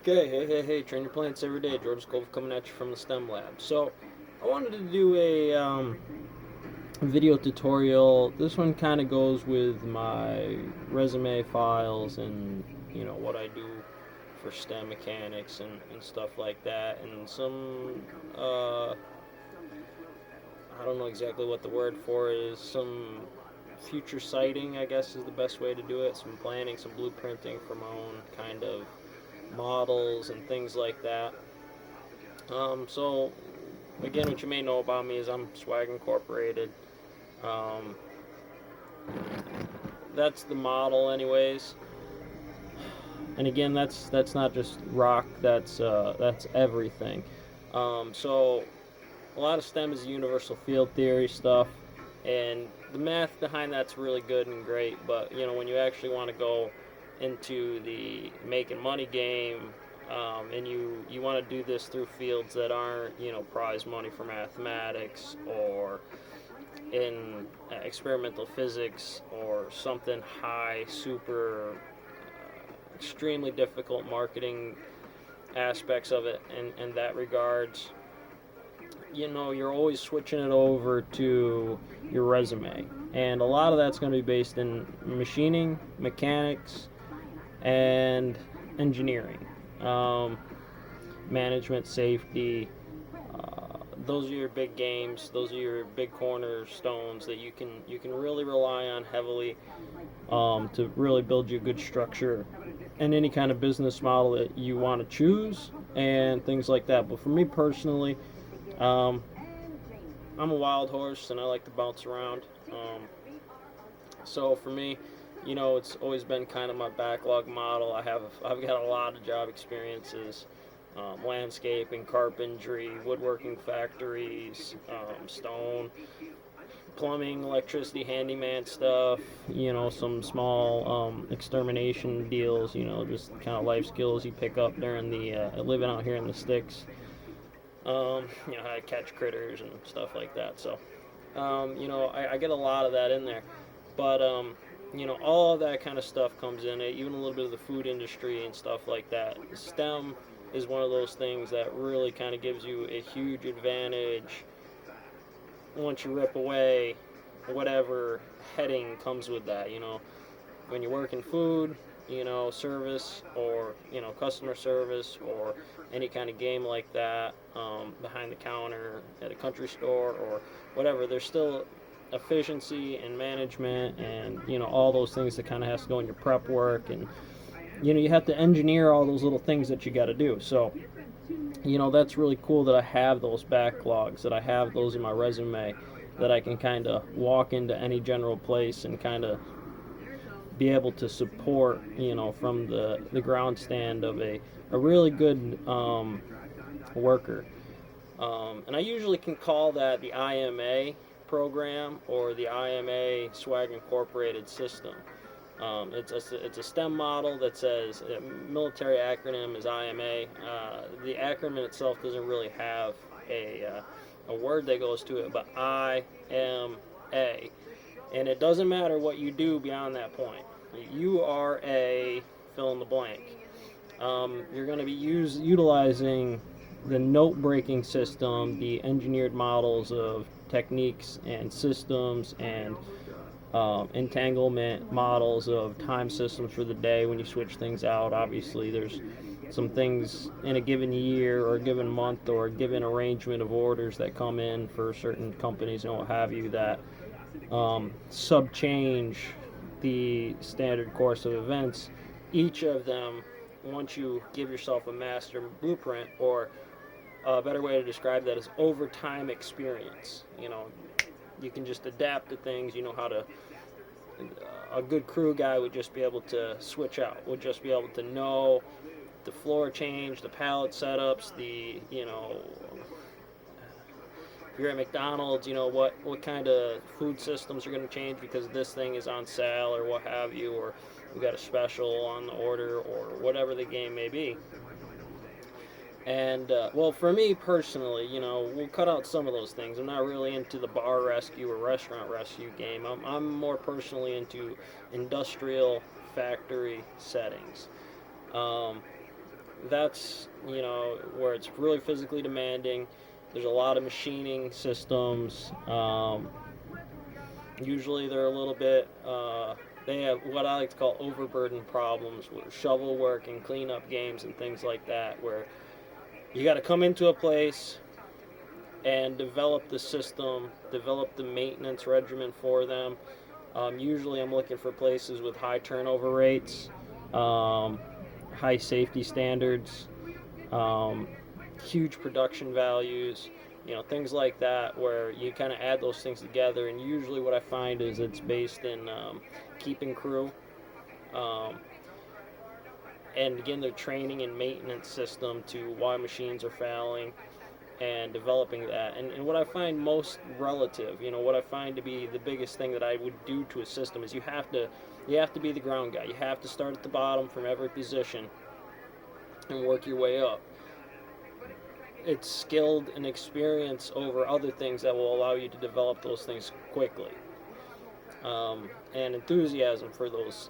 Okay, hey, train your plants every day. George Cove coming at you from the STEM lab. So, I wanted to do a video tutorial. This one kind of goes with my resume files and, what I do for STEM mechanics and stuff like that. And some, I don't know exactly what the word for it is, some future sighting, I guess is the best way to do it. Some planning, some blueprinting for my own kind of models and things like that. So again, what you may know about me is I'm S.W.A.G Incorporated. Um, that's the model, anyways. And again, that's not just rock. That's everything. So a lot of STEM is universal field theory stuff, and the math behind that's really good and great. But when you actually want to go into the making money game, and you want to do this through fields that aren't prize money for mathematics or in experimental physics or something high, super, extremely difficult marketing aspects of it in that regards, you're always switching it over to your resume. And a lot of that's going to be based in machining, mechanics, and engineering, um, management, safety. Those are your big games. Those are your big cornerstones that you can really rely on heavily, to really build you a good structure and any kind of business model that you want to choose and things like that. But for me personally, um, I'm a wild horse and I like to bounce around. So for me, it's always been kind of my backlog model. I've got a lot of job experiences, landscaping, carpentry, woodworking factories, stone, plumbing, electricity, handyman stuff. Some small extermination deals. Just kind of life skills you pick up during the living out here in the sticks. How to catch critters and stuff like that. So, I get a lot of that in there. But, all of that kind of stuff comes in it, even a little bit of the food industry and stuff like that. STEM is one of those things that really kind of gives you a huge advantage once you rip away whatever heading comes with that. When you work in food, service, or customer service, or any kind of game like that, behind the counter at a country store or whatever, there's still efficiency and management and all those things that kind of has to go in your prep work, and you have to engineer all those little things that you got to do. So that's really cool that I have those backlogs, that I have those in my resume, that I can kind of walk into any general place and kind of be able to support, from the ground stand of a really good worker. And I usually can call that the IMA program or the IMA S.W.A.G Incorporated system. It's a STEM model that says, military acronym is IMA. The acronym itself doesn't really have a word that goes to it, but IMA. And it doesn't matter what you do beyond that point. You are a fill in the blank. You're going to be utilizing the note breaking system, the engineered models of techniques and systems, and entanglement models of time systems for the day when you switch things out. Obviously, there's some things in a given year or a given month or a given arrangement of orders that come in for certain companies and what have you that sub change the standard course of events. Each of them, once you give yourself a master blueprint, or a better way to describe that is over time experience. You can just adapt to things. You know how to. A good crew guy would just be able to switch out. Would just be able to know the floor change, the pallet setups, the if you're at McDonald's, what kind of food systems are going to change because this thing is on sale or what have you, or we got a special on the order, or whatever the game may be. And well, for me personally, we'll cut out some of those things. I'm not really into the bar rescue or restaurant rescue game. I'm more personally into industrial factory settings. Um, that's where it's really physically demanding. There's a lot of machining systems. Usually they're a little bit. They have what I like to call overburden problems, with shovel work and cleanup games and things like that, where you got to come into a place and develop the system, develop the maintenance regimen for them. Usually, I'm looking for places with high turnover rates, um, high safety standards, um, huge production values, things like that, where you kind of add those things together. And usually, what I find is it's based in keeping crew, um, and again, their training and maintenance system to why machines are failing, and developing that. And what I find most relative, what I find to be the biggest thing that I would do to a system is you have to be the ground guy. You have to start at the bottom from every position and work your way up. It's skilled and experience over other things that will allow you to develop those things quickly, and enthusiasm for those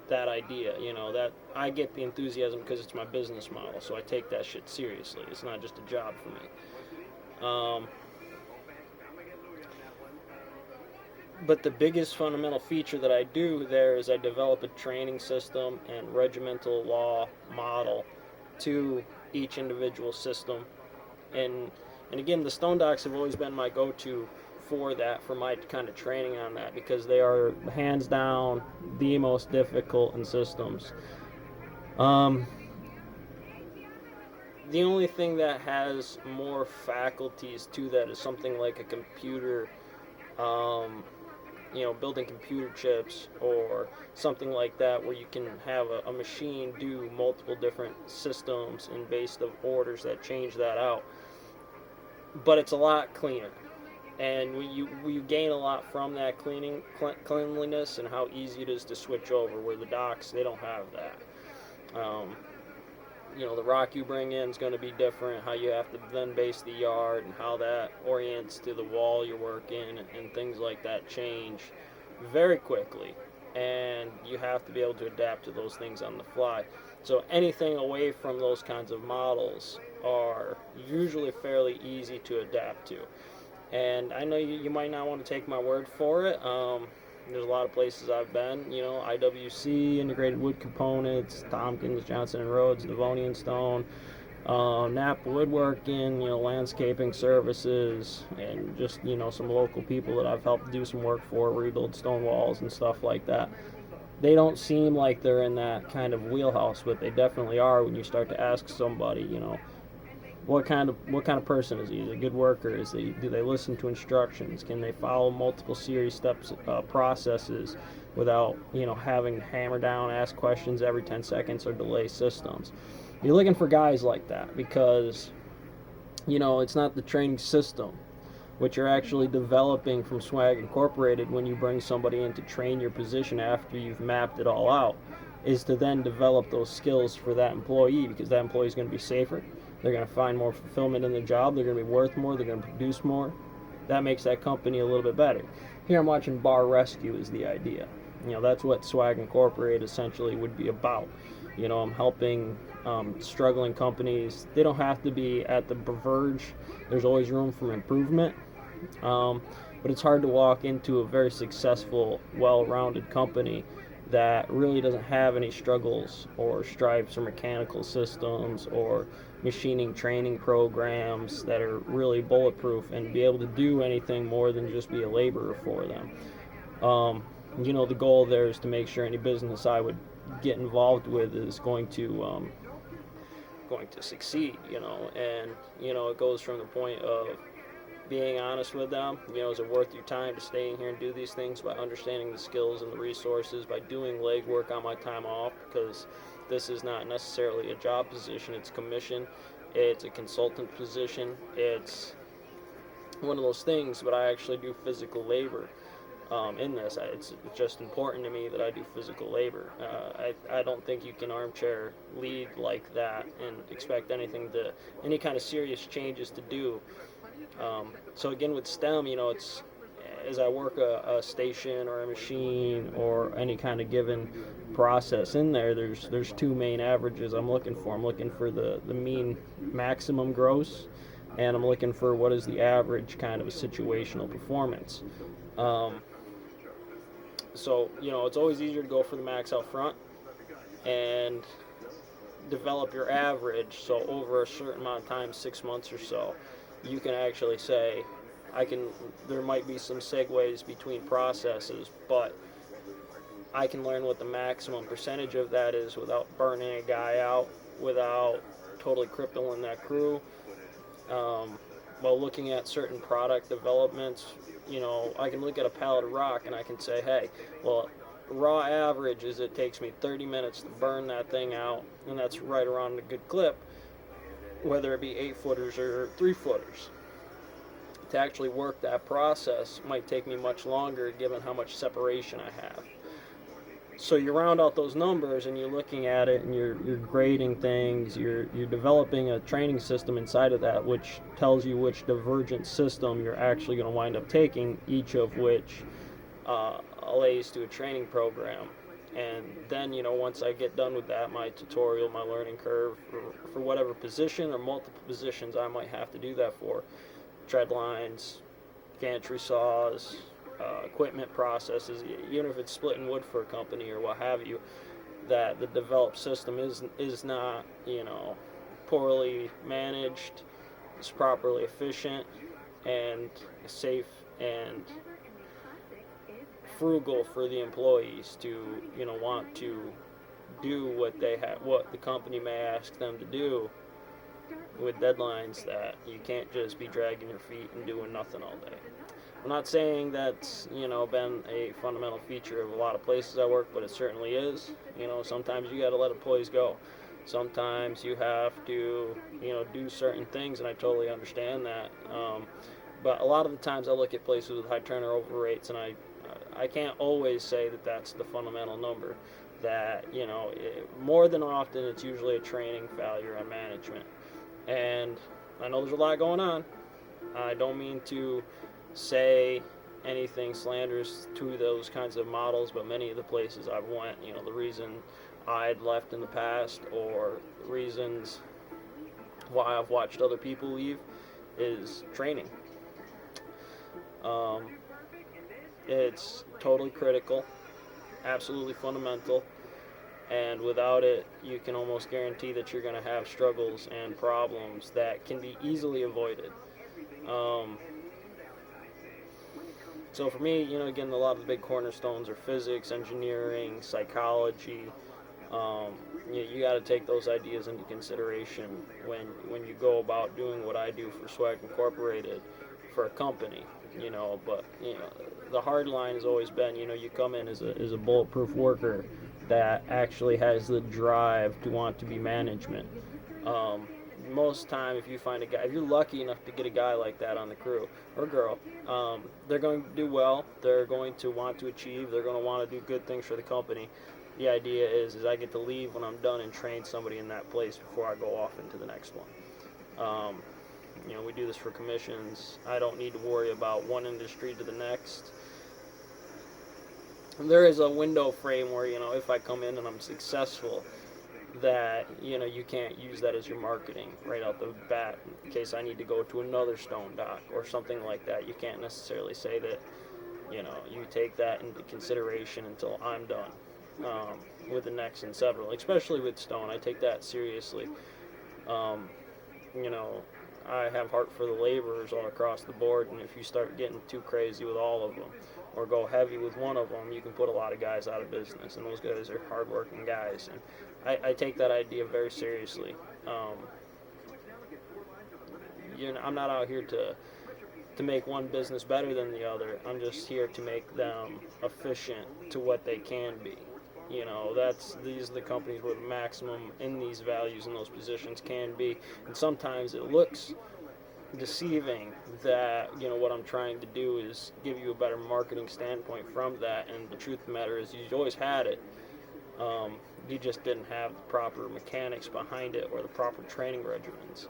that idea. That I get the enthusiasm because it's my business model, so I take that shit seriously. It's not just a job for me. But the biggest fundamental feature that I do there is I develop a training system and regimental law model to each individual system. And and again, the Stone Docs have always been my go-to for that, for my kind of training on that, because they are hands down the most difficult in systems. Um, the only thing that has more faculties to that is something like a computer, um, building computer chips or something like that, where you can have a machine do multiple different systems and based of orders that change that out. But it's a lot cleaner, and we gain a lot from that cleanliness and how easy it is to switch over. Where the docks, they don't have that. Um, the rock you bring in is going to be different. How you have to then base the yard and how that orients to the wall you're working, and things like that change very quickly, and you have to be able to adapt to those things on the fly. So anything away from those kinds of models are usually fairly easy to adapt to. And I know you might not want to take my word for it. There's a lot of places I've been, IWC, Integrated Wood Components, Tompkins, Johnson and Rhodes, Devonian Stone, Napa Woodworking, landscaping services, and just, some local people that I've helped do some work for, rebuild stone walls and stuff like that. They don't seem like they're in that kind of wheelhouse, but they definitely are when you start to ask somebody, what kind of person is he? Is he a good worker? Do they listen to instructions? Can they follow multiple series steps processes without having to hammer down, ask questions every 10 seconds, or delay systems? You're looking for guys like that, because it's not the training system. What you're actually developing from S.W.A.G Incorporated when you bring somebody in to train your position after you've mapped it all out is to then develop those skills for that employee, because that employee is going to be safer. They're going to find more fulfillment in their job. They're going to be worth more. They're going to produce more. That makes that company a little bit better. Here I'm watching Bar Rescue is the idea. That's what S.W.A.G Incorporated essentially would be about. I'm helping struggling companies. They don't have to be at the verge. There's always room for improvement. But it's hard to walk into a very successful, well-rounded company that really doesn't have any struggles or stripes or mechanical systems or machining training programs that are really bulletproof and be able to do anything more than just be a laborer for them. The goal there is to make sure any business I would get involved with is going to succeed, and it goes from the point of being honest with them. Is it worth your time to stay in here and do these things, by understanding the skills and the resources, by doing legwork on my time off, because this is not necessarily a job position, it's commission, it's a consultant position, it's one of those things, but I actually do physical labor in this. It's just important to me that I do physical labor. I don't think you can armchair lead like that and expect any kind of serious changes to do. So again, with STEM, as I work a station or a machine or any kind of given process in there, there's two main averages I'm looking for. I'm looking for the mean maximum gross, and I'm looking for what is the average kind of a situational performance. Um, so it's always easier to go for the max out front and develop your average. So over a certain amount of time, 6 months or so, you can actually say, there might be some segues between processes, but I can learn what the maximum percentage of that is without burning a guy out, without totally crippling that crew. While looking at certain product developments, I can look at a pallet of rock and I can say, hey, well, raw average is it takes me 30 minutes to burn that thing out, and that's right around a good clip, whether it be 8-footers or 3-footers. To actually work that process might take me much longer given how much separation I have. So you round out those numbers and you're looking at it and you're grading things, you're developing a training system inside of that which tells you which divergent system you're actually going to wind up taking, each of which lays to a training program. And then, once I get done with that, my tutorial, my learning curve for whatever position or multiple positions I might have to do that for, tread lines, gantry saws, equipment processes, even if it's splitting wood for a company or what have you, that the developed system is not, poorly managed, it's properly efficient and safe and frugal for the employees to, want to do what the company may ask them to do, with deadlines that you can't just be dragging your feet and doing nothing all day. I'm not saying that's, been a fundamental feature of a lot of places I work, but it certainly is. Sometimes you got to let employees go. Sometimes you have to, do certain things, and I totally understand that. But a lot of the times I look at places with high turnover rates, and I can't always say that that's the fundamental number. That, more than often it's usually a training failure on management. And I know there's a lot going on. I don't mean to say anything slanderous to those kinds of models, but many of the places I've went, the reason I'd left in the past or reasons why I've watched other people leave is training. It's totally critical, absolutely fundamental, and without it, you can almost guarantee that you're going to have struggles and problems that can be easily avoided. So for me, again, a lot of the big cornerstones are physics, engineering, psychology. You got to take those ideas into consideration when you go about doing what I do for S.W.A.G Incorporated for a company. But the hard line has always been, you come in as a bulletproof worker that actually has the drive to want to be management. Most time, if you find a guy, if you're lucky enough to get a guy like that on the crew or girl, they're going to do well. They're going to want to achieve. They're going to want to do good things for the company. The idea is I get to leave when I'm done and train somebody in that place before I go off into the next one. We do this for commissions. I don't need to worry about one industry to the next. There is a window frame where, if I come in and I'm successful, that, you can't use that as your marketing right out the bat in case I need to go to another stone dock or something like that. You can't necessarily say that, you take that into consideration until I'm done with the next and several, especially with stone. I take that seriously. I have heart for the laborers all across the board, and if you start getting too crazy with all of them or go heavy with one of them, you can put a lot of guys out of business, and those guys are hardworking guys. And I take that idea very seriously. I'm not out here to make one business better than the other. I'm just here to make them efficient to what they can be. These are the companies where the maximum in these values and those positions can be. And sometimes it looks deceiving that, what I'm trying to do is give you a better marketing standpoint from that. And the truth of the matter is you always had it. You just didn't have the proper mechanics behind it or the proper training regimens.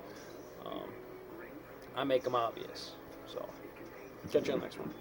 I make them obvious. So, catch you on the next one.